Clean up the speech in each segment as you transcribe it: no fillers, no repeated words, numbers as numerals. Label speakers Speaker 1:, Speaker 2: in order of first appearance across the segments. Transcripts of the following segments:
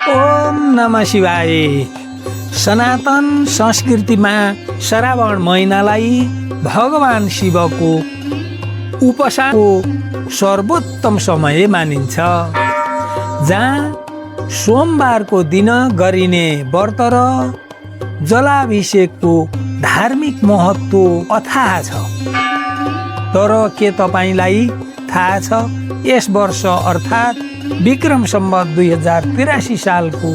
Speaker 1: ओम नमः शिवाय। सनातन संस्कृतिमा श्रावण महिनालाई भगवान शिवको उपासनाको सर्वोत्तम समय मानिन्छ, जहाँ सोमबारको दिन गरिने व्रत र जलाभिषेकको धार्मिक महत्त्व अथाह छ। तर के तपाईलाई थाहा छ, यस वर्ष अर्थात् विक्रम सम्वत 2083 सालको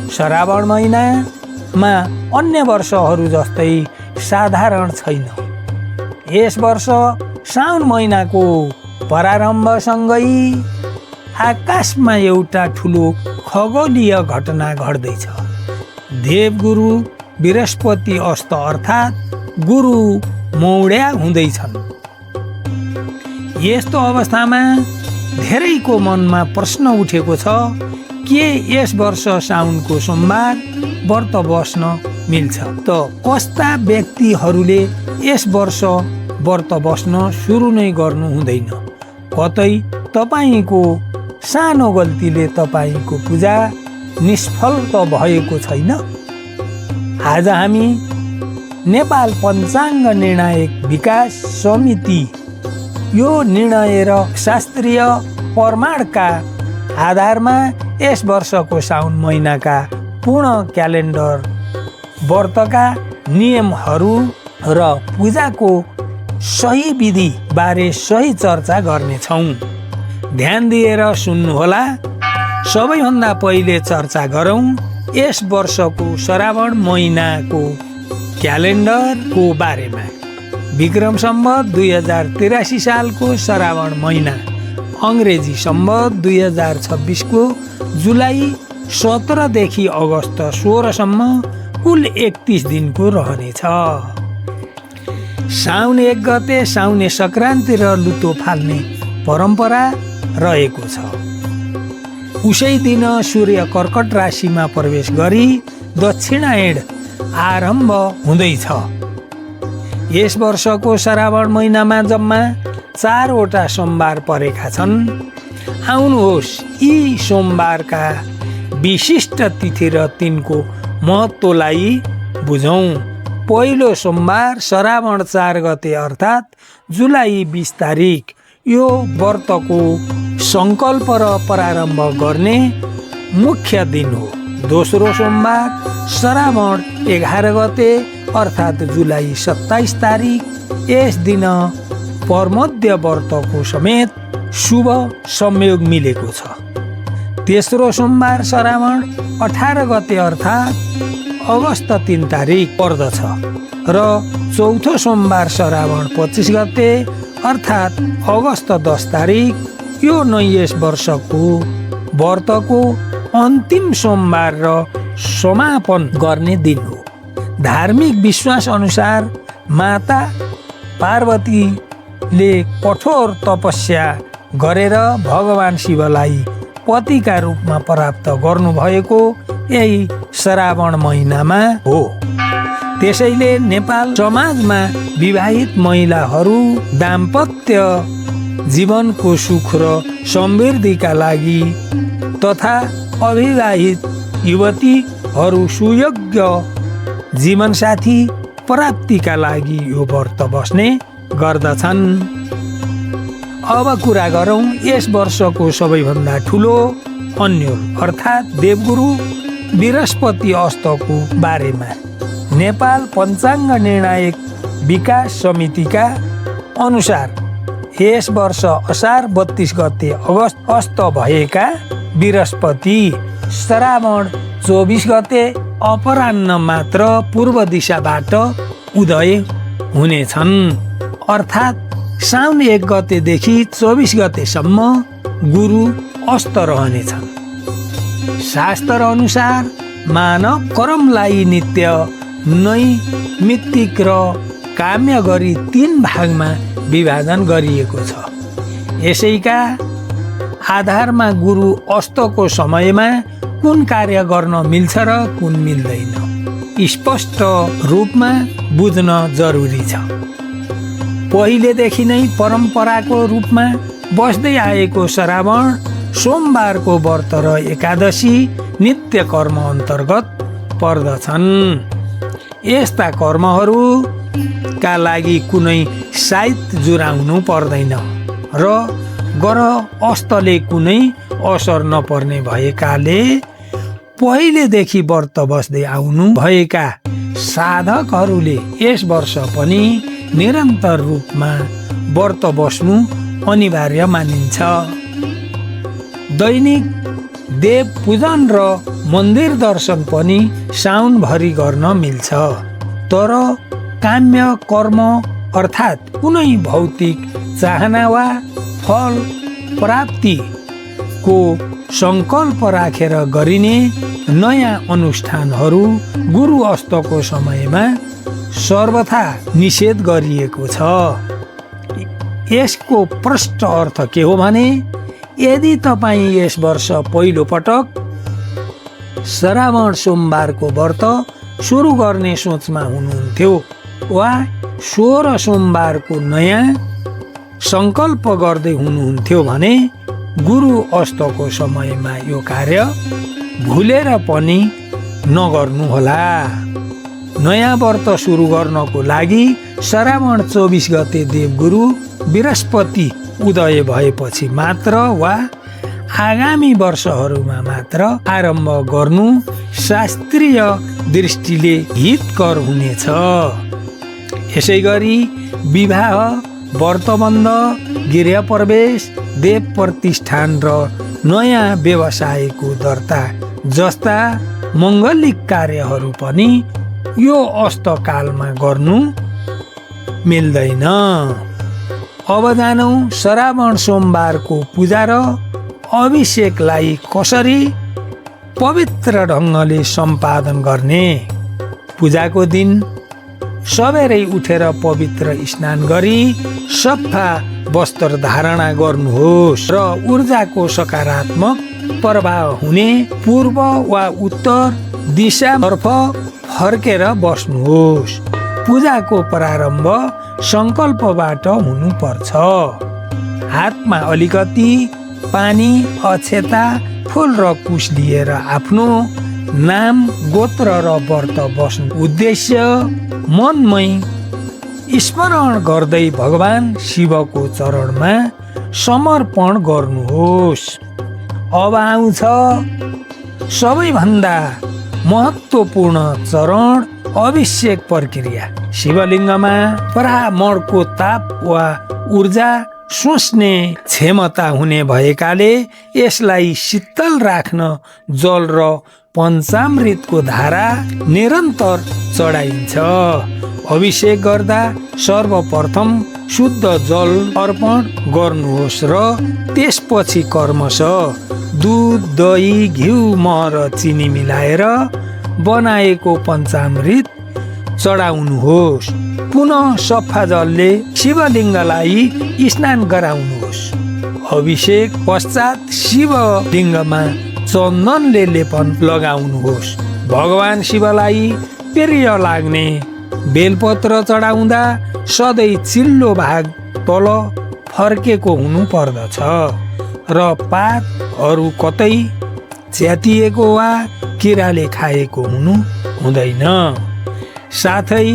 Speaker 1: श्रावण महिनामा अन्य वर्षहरू जस्तै साधारण छैन। यस वर्ष साउन महिनाको प्रारम्भसँगै आकाशमा एउटा ठुलो खगोलीय घटना घट्दैछ। देवगुरु बृहस्पति अस्त अर्थात् गुरु मौड्या हुँदैछन्। यस्तो अवस्थामा धेरैको मनमा प्रश्न उठेको छ, के यस वर्ष साउनको सोमबार व्रत बस्न मिल्छ त? कस्ता व्यक्तिहरूले यस वर्ष व्रत बस्न सुरु नै गर्नु हुँदैन? कतै तपाईको सानो गल्तीले तपाईको पूजा निष्फल त भएको छैन? आज हामी नेपाल पञ्चाङ्ग निर्णायक विकास समिति यो निर्णय र शास्त्रीय प्रमाणका आधारमा यस वर्षको साउन महिनाका पूर्ण क्यालेन्डर, व्रतका नियमहरू र पूजाको सही विधि बारे सही चर्चा गर्नेछौँ। ध्यान दिएर सुन्नुहोला। सबैभन्दा पहिले चर्चा गरौँ यस वर्षको श्रावण महिनाको क्यालेन्डरको बारेमा। विक्रम सम्वत 2083 सालको श्रावण महिना अङ्ग्रेजी सम्वत 2026 को जुलाई 17 देखि अगस्त 16 सम्म कुल 31 दिनको रहनेछ। साउन 1 गते साउने सङ्क्रान्ति र लुतो फाल्ने परम्परा रहेको छ। उसै दिन सूर्य कर्कट राशिमा प्रवेश गरी दक्षिणायण आरम्भ हुँदैछ। यस वर्षको श्रावण महिनामा जम्मा 4 वटा सोमबार परेका छन्। आउनुहोस् यी सोमबारका विशिष्ट तिथि र तिनको महत्त्वलाई बुझौँ। पहिलो सोमबार श्रावण 4 गते अर्थात् जुलाई 20 तारिक यो व्रतको सङ्कल्प र प्रारम्भ गर्ने मुख्य दिन हो। दोस्रो सोमबार श्रावण 11 गते अर्थात् जुलाई 27 तारिक, यस दिन परमध्य व्रतको समेत शुभ संयोग मिलेको छ। तेस्रो सोमबार श्रावण 18 गते अर्थात् अगस्त 3 तारिक पर्दछ र चौथो सोमबार श्रावण 25 गते अर्थात् अगस्त 10 तारिक यो नै यस वर्षको व्रतको अन्तिम सोमबार र समापन गर्ने दिन हो। धार्मिक विश्वास अनुसार माता पार्वतीले कठोर तपस्या गरेर भगवान शिवलाई पतिका रूपमा प्राप्त गर्नुभएको यही श्रावण महिनामा हो। त्यसैले नेपाल समाजमा विवाहित महिलाहरू दाम्पत्य जीवनको सुख र समृद्धिका लागि तथा अविवाहित युवतीहरू सुयोग्य जीवनसाथी प्राप्तिका लागि यो व्रत बस्ने गर्दछन्। अब कुरा गरौँ यस वर्षको सबैभन्दा ठुलो अन्यल अर्थात् देवगुरु बृहस्पति अस्तको बारेमा। नेपाल पञ्चाङ्ग निर्णायक विकास समितिका अनुसार यस वर्ष असार 32 गते अगस्त अस्त भएका बृहस्पति श्रावण 24 गते अपराह्न मात्र पूर्व दिशाबाट उदय हुनेछन्। अर्थात् साउन 1 गतेदेखि 24 गतेसम्म गुरु अस्त रहनेछन्। शास्त्र अनुसार मानव कर्मलाई नित्य नैमित्तिक र काम्य गरी 3 भागमा विभाजन गरिएको छ। यसैका आधारमा गुरु अस्तको समयमा कुन कार्य गर्न मिल्छ र कुन मिल्दैन स्पष्ट रूपमा बुझ्न जरुरी छ। पहिलेदेखि नै परम्पराको रूपमा बस्दै आएको श्रावण सोमबारको व्रत र एकादशी नित्य कर्म अन्तर्गत पर्दछन्। यस्ता कर्महरूका लागि कुनै साइत जुराउनु पर्दैन र ग्रह अस्तले कुनै असर नपर्ने भएकाले पहिलेदेखि व्रत बस्दै आउनु भएका साधकहरूले यस वर्ष पनि निरन्तर रूपमा व्रत बस्नु अनिवार्य मानिन्छ। दैनिक देव पूजन र मन्दिर दर्शन पनि साउनभरि गर्न मिल्छ, तर काम्य कर्म अर्थात् कुनै भौतिक चाहना वा फल प्राप्तिको सङ्कल्प राखेर गरिने नयाँ अनुष्ठानहरू गुरु अस्तको समयमा सर्वथा निषेध गरिएको छ। यसको प्रष्ट अर्थ के हो भने यदि तपाईँ यस वर्ष पहिलो पटक श्रावण सोमबारको व्रत सुरु गर्ने सोचमा हुनुहुन्थ्यो वा 16 सोमबारको नयाँ सङ्कल्प गर्दै हुनुहुन्थ्यो भने गुरु अस्तको समयमा यो कार्य भुलेर पनि नगर्नुहोला। नयाँ व्रत सुरु गर्नको लागि श्रावण 24 गते देवगुरु बृहस्पति उदय भएपछि मात्र वा आगामी वर्षहरूमा मात्र आरम्भ गर्नु शास्त्रीय दृष्टिले हितकर हुनेछ। यसै गरी विवाह, व्रतबन्ध, गृह प्रवेश, देव प्रतिष्ठान र नयाँ व्यवसायको दर्ता जस्ता मङ्गलिक कार्यहरू पनि यो अस्तकालमा गर्नु मिल्दैन। अब जानौँ श्रावण सोमबारको पूजा र अभिषेकलाई कसरी पवित्र ढङ्गले सम्पादन गर्ने। पूजाको दिन सबेरै उठेर पवित्र स्नान गरी सफा वस्त्र धारणा गर्नुहोस् र ऊर्जाको सकारात्मक प्रभाव हुने पूर्व वा उत्तर दिशातर्फ फर्केर बस्नुहोस्। पूजाको प्रारम्भ सङ्कल्पबाट हुनुपर्छ। हातमा अलिकति पानी, अक्षता, फुल र कुश लिएर आफ्नो नाम, गोत्र र व्रत बस्नु उद्देश्य मनमै स्मरण गर्दै भगवान शिवको चरणमा समर्पण गर्नुहोस्। अब आउँछ सबैभन्दा महत्त्वपूर्ण चरण, अभिषेक प्रक्रिया। शिवलिङ्गमा परामणको ताप वा ऊर्जा सोच्ने क्षमता हुने भएकाले यसलाई शीतल राख्न जल र पञ्चामृतको धारा निरन्तर चढाइन्छ। अभिषेक गर्दा सर्वप्रथम शुद्ध जल अर्पण गर्नुहोस् र त्यसपछि क्रमशः दुध, दही, घिउ, मह र चिनी मिलाएर बनाएको पञ्चामृत चढाउनुहोस्। पुनः सफा जलले शिवलिङ्गलाई स्नान गराउनुहोस्। अभिषेक पश्चात शिवलिङ्गमा चन्दनले लेपन लगाउनुहोस्। भगवान शिवलाई प्रिय लाग्ने बेलपत्र चढाउँदा सधैँ चिल्लो भाग तल फर्केको हुनु पर्दछ र पातहरू कतै च्यातिएको वा किराले खाएको हुनु हुँदैन। साथै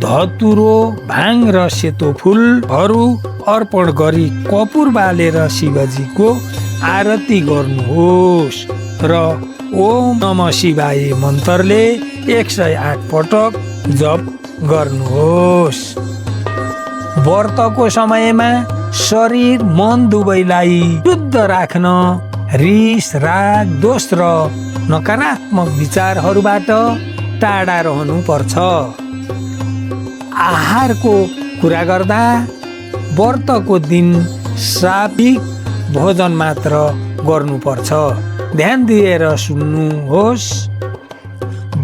Speaker 1: धतुरो, भाङ र सेतो फुलहरू अर्पण गरी कपुर बालेर शिवजीको आरती गर्नुहोस् र ओम नमः शिवाय मन्त्रले 108 पटक जप गर्नुहोस्। व्रतको समयमा शरीर, मन दुवैलाई शुद्ध राख्न रिस, राग, दोष र नकारात्मक विचारहरूबाट टाढा रहनुपर्छ। आहारको कुरा गर्दा व्रतको दिन सात्विक भोजन मात्र गर्नुपर्छ। ध्यान दिएर सुन्नुहोस्।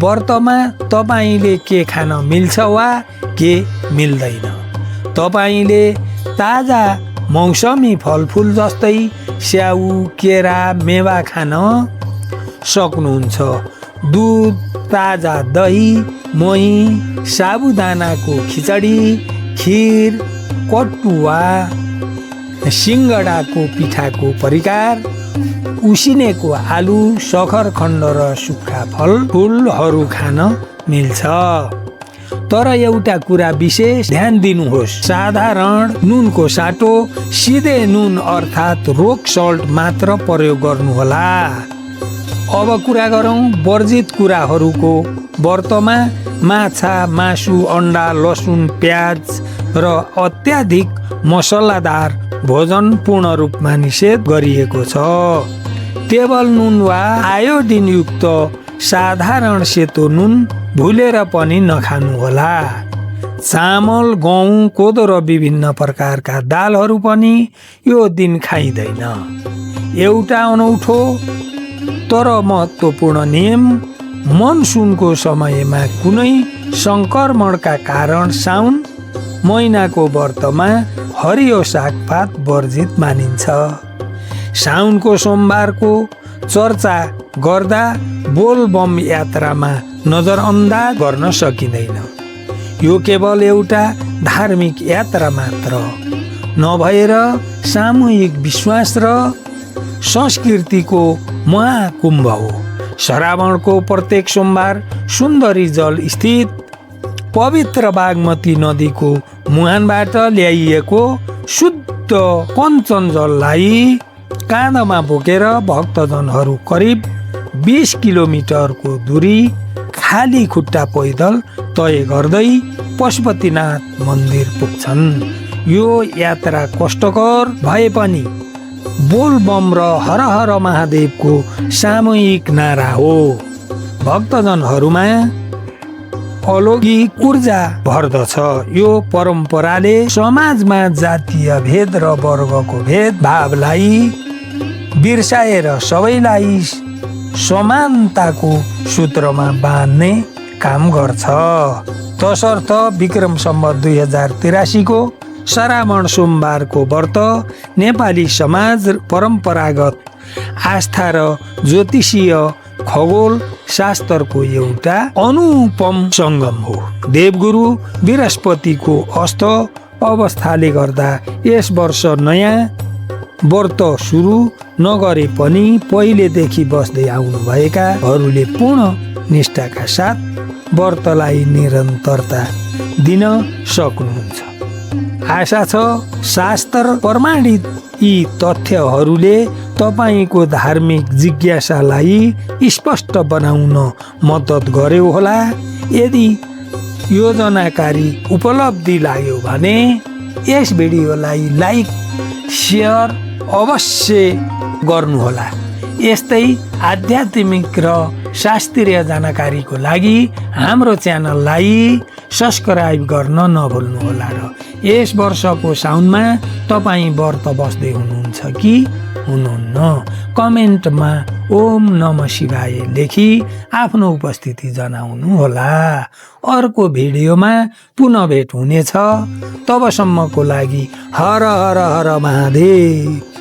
Speaker 1: व्रतमा तपाईँले के खान मिल्छ वा के मिल्दैन। तपाईँले ताजा मौसमी फलफुल जस्तै स्याउ, केरा, मेवा खान सक्नुहुन्छ। दुध, ताजा दही, मही, साबुदानाको खिचडी, खिर, कटुवा, सिङ्गडाको पिठाको परिकार, उसिनेको आलु, सखरखण्ड र सुक्खा फलफुलहरू खान मिल्छ। तर एउटा कुरा विशेष ध्यान दिनुहोस्, साधारण नुनको साटो सिधे नुन अर्थात् रोक सल्ट मात्र प्रयोग गर्नुहोला। अब कुरा गरौँ वर्जित कुराहरूको। व्रतमा माछा, मासु, अन्डा, लसुन, प्याज र अत्याधिक मसलादार भोजन पूर्ण रूपमा निषेध गरिएको छ। टेबल नुन वा आयोडिन युक्त साधारण सेतो नुन भुलेर पनि नखानुहोला। चामल, गहुँ, कोदो र विभिन्न प्रकारका दालहरू पनि यो दिन खाइँदैन। एउटा अनौठो तर महत्त्वपूर्ण नियम, मनसुनको समयमा कुनै सङ्क्रमणका कारण साउन महिनाको व्रतमा हरियो सागपात वर्जित मानिन्छ। साउनको सोमबारको चर्चा गर्दा बोलबम यात्रामा नजरअन्दाज गर्न सकिँदैन। यो केवल एउटा धार्मिक यात्रा मात्र नभएर सामूहिक विश्वास र संस्कृतिको महाकुम्भ हो। श्रावणको प्रत्येक सोमबार सुन्दरी जल स्थित पवित्र बागमती नदीको मुहानबाट ल्याइएको शुद्ध कञ्चन जललाई काँधमा बोकेर भक्तजनहरू करिब 20 किलोमिटरको दूरी खाली खुट्टा पैदल तय गर्दै पशुपतिनाथ मन्दिर पुग्छन्। यो यात्रा कष्टकर भए पनि बोलबम र हर हर महादेवको सामूहिक नारा हो। भक्तजनहरूमा अलौकिक ऊर्जा भर्दछ। यो परम्पराले समाजमा जातीय भेद र वर्गको भेदभावलाई बिर्साएर सबैलाई समानताको सूत्रमा बाँध्ने काम गर्छ। तसर्थ विक्रम सम्वत 2083 को श्रावण सोमबारको व्रत नेपाली समाज परम्परागत आस्था र ज्योतिषीय खगोल शास्त्रको एउटा अनुपम सङ्गम हो। देवगुरु बृहस्पतिको अस्त अवस्थाले गर्दा यस वर्ष नयाँ व्रत सुरु नगरे पनि पहिलेदेखि बस्दै आउनुभएकाहरूले पूर्ण निष्ठाका साथ व्रतलाई निरन्तरता दिन सक्नुहुन्छ। आशा छ शास्त्र प्रमाणित यी तथ्यहरूले तपाईँको धार्मिक जिज्ञासालाई स्पष्ट बनाउन मद्दत गर्यो होला। यदि योजनाकारी उपलब्धि लाग्यो भने यस भिडियोलाई लाइक, सेयर अवश्य गर्नुहोला। यस्तै आध्यात्मिक र शास्त्रीय जानकारीको लागि हाम्रो च्यानललाई सब्स्क्राइब गर्न नभुल्नुहोला। र यस वर्षको साउनमा तपाईँ व्रत बस्दै हुनुहुन्छ कि हुनुहुन्न? कमेन्टमा ओम नमः शिवाय लेखी आफ्नो उपस्थिति जनाउनुहोला। अर्को भिडियोमा पुनः भेट हुनेछ। तबसम्मको लागि हर हर हर महादेव।